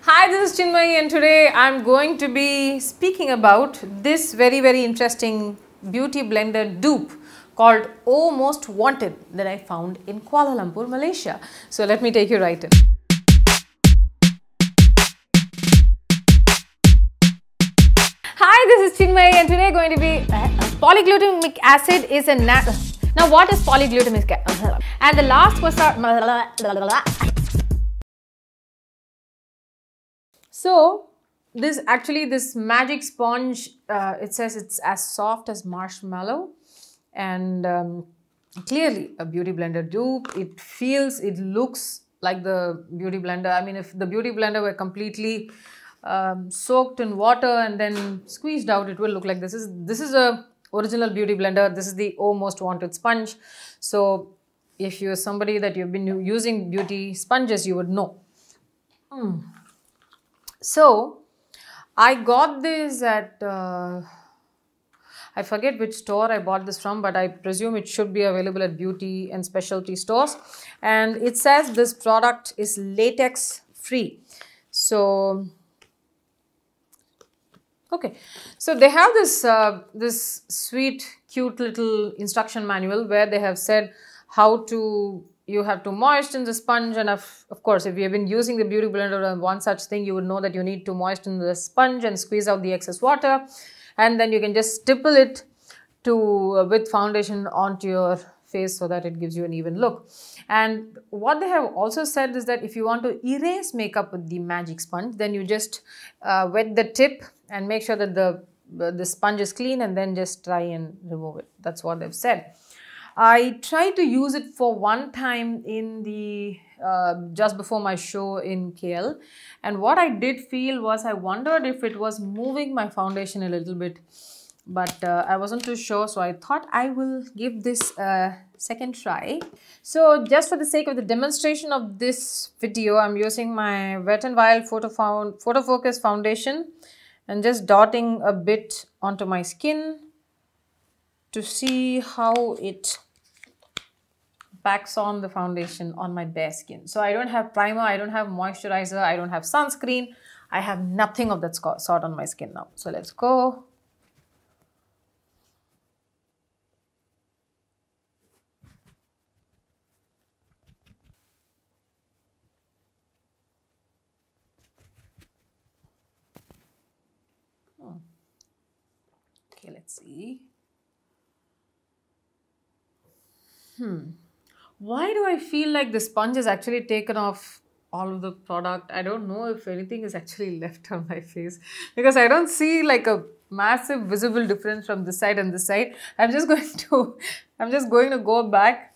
Hi, this is Chinmayi and today I am going to be speaking about this very interesting beauty blender dupe called Oh Most Wanted that I found in Kuala Lumpur, Malaysia. So let me take you right in. Hi, this is Chinmayi and today going to be polyglutamic acid is a now what is polyglutamic acid? And the last was so this magic sponge, it says it's as soft as marshmallow and clearly a beauty blender dupe. It looks like the beauty blender. I mean, if the beauty blender were completely soaked in water and then squeezed out, it will look like this. This is a original beauty blender. This is the Oh Most Wanted sponge. So if you're somebody that you've been using beauty sponges, you would know. So, I got this at, I forget which store I bought this from, but I presume it should be available at beauty and specialty stores. And it says this product is latex free. So, okay. So, they have this, this sweet, cute little instruction manual where they have said how to you have to moisten the sponge, and of course, if you have been using the beauty blender on one such thing, you would know that you need to moisten the sponge and squeeze out the excess water, and then you can just stipple it to with foundation onto your face so that it gives you an even look. And what they have also said is that if you want to erase makeup with the magic sponge, then you just wet the tip and make sure that the sponge is clean, and then just try and remove it. That's what they've said. I tried to use it for one time in the just before my show in KL, and what I did feel was I wondered if it was moving my foundation a little bit, but I wasn't too sure, so I thought I will give this a second try. So just for the sake of the demonstration of this video, I'm using my Wet n Wild Photo Focus foundation and just dotting a bit onto my skin to see how it packs on the foundation on my bare skin. So I don't have primer, I don't have moisturizer, I don't have sunscreen, I have nothing of that sort on my skin now. So let's go. Okay, let's see. Why do I feel like the sponge has actually taken off all of the product? I don't know if anything is actually left on my face, because I don't see like a massive visible difference from this side and this side. I'm just going to go back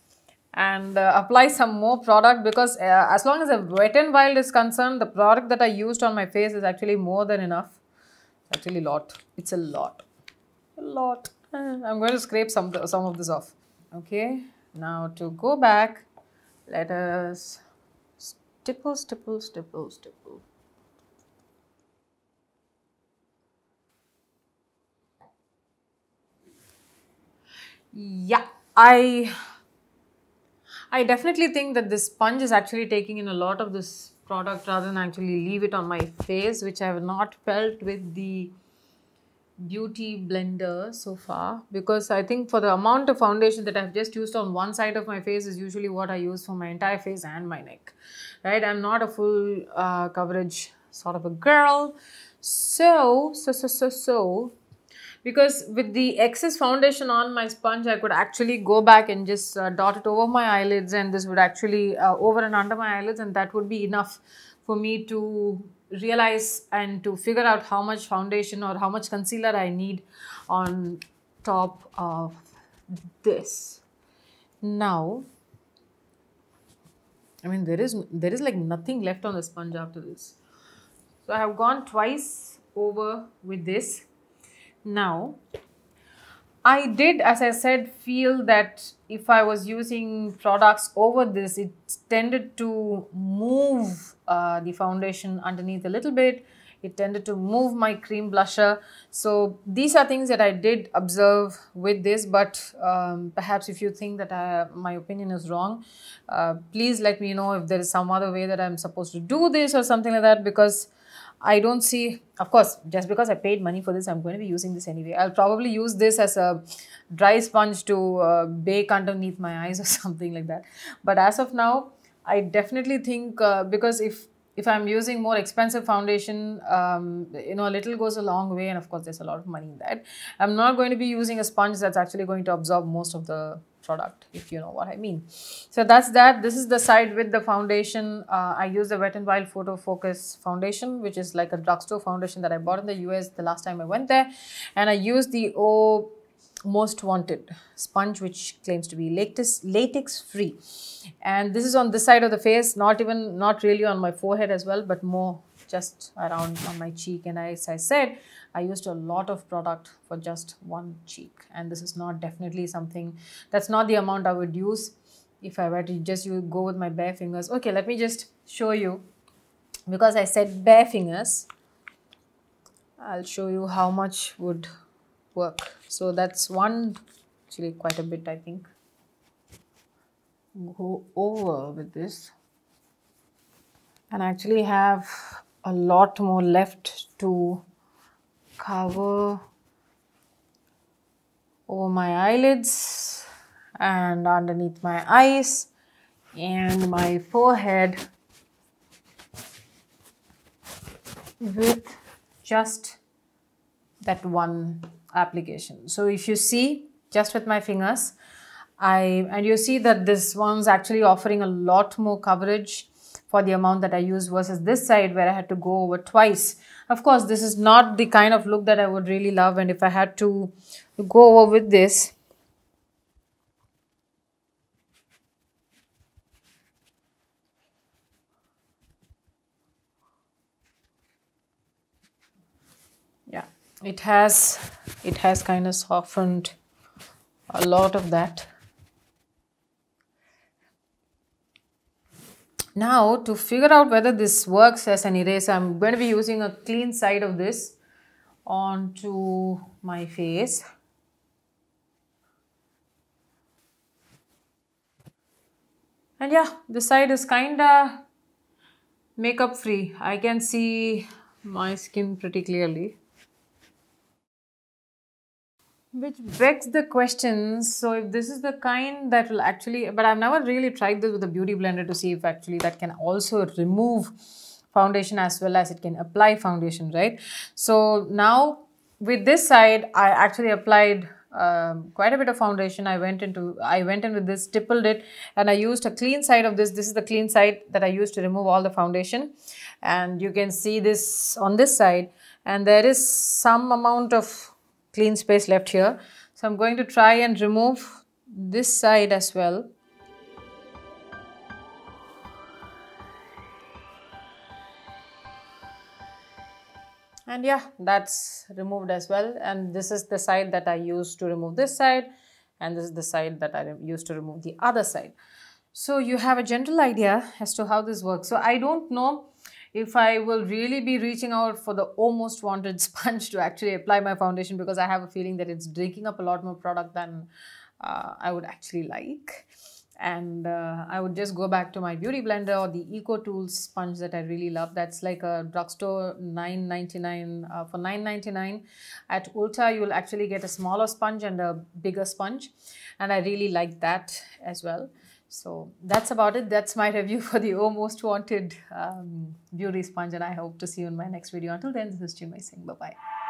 and apply some more product, because as long as the Wet n Wild is concerned, the product that I used on my face is actually more than enough. Actually a lot. It's a lot. I'm going to scrape some of this off. Okay. Now to go back, let us stipple. Yeah, I definitely think that this sponge is actually taking in a lot of this product rather than actually leave it on my face, which I have not felt with the beauty blender so far, because I think for the amount of foundation that I've just used on one side of my face is usually what I use for my entire face and my neck, right? I'm not a full coverage sort of a girl. So because with the excess foundation on my sponge, I could actually go back and just dot it over my eyelids, and this would actually over and under my eyelids, and that would be enough for me to realize and to figure out how much foundation or how much concealer I need on top of this. Now, I mean, there is like nothing left on the sponge after this. So I have gone twice over with this. Now, I did, as I said, feel that if I was using products over this, it tended to move the foundation underneath a little bit. It tended to move my cream blusher. So these are things that I did observe with this, but perhaps if you think that my opinion is wrong, please let me know if there is some other way that I'm supposed to do this or something like that, because I don't see, of course, just because I paid money for this, I'm going to be using this anyway. I'll probably use this as a dry sponge to bake underneath my eyes or something like that. But as of now, I definitely think because if I'm using more expensive foundation, you know, a little goes a long way, and of course, there's a lot of money in that. I'm not going to be using a sponge that's actually going to absorb most of the product, if you know what I mean. So that's that. This is the side with the foundation. I use the Wet n Wild Photo Focus foundation, which is like a drugstore foundation that I bought in the US the last time I went there, and I used the Most Wanted sponge, which claims to be latex free, and this is on this side of the face, not really on my forehead as well, but more just around on my cheek. And as I said, I used a lot of product for just one cheek, and this is not definitely something, that's not the amount I would use if I were to just go with my bare fingers. Okay, let me just show you, because I said bare fingers, I'll show you how much would work. So that's one, actually quite a bit, I think. Go over with this, and I actually have a lot more left to cover over my eyelids and underneath my eyes and my forehead with just that one application. So if you see, just with my fingers, and you see that this one's actually offering a lot more coverage for the amount that I use versus this side where I had to go over twice. Of course, this is not the kind of look that I would really love, and if I had to go over with this, yeah, it has kind of softened a lot of that. Now, to figure out whether this works as an eraser, I'm going to be using a clean side of this onto my face. And yeah, this side is kind of makeup free. I can see my skin pretty clearly. Which begs the question, so if this is the kind that will actually, but I've never really tried this with a beauty blender to see if actually that can also remove foundation as well as it can apply foundation, right? So now with this side, I actually applied quite a bit of foundation. I went in with this, stippled it, and I used a clean side of this. This is the clean side that I used to remove all the foundation, and you can see this on this side, and there is some amount of clean space left here. So I'm going to try and remove this side as well. And yeah, that's removed as well. And this is the side that I used to remove this side, and this is the side that I used to remove the other side. So you have a general idea as to how this works. So I don't know if I will really be reaching out for the Most Wanted sponge to actually apply my foundation, because I have a feeling that it's drinking up a lot more product than I would actually like. And I would just go back to my beauty blender or the Eco Tools sponge that I really love. That's like a drugstore $9.99 for $9.99. At Ulta, you will actually get a smaller sponge and a bigger sponge, and I really like that as well. So that's about it. That's my review for the Most Wanted beauty sponge, and I hope to see you in my next video. Until then, this is Chinmayi saying bye-bye.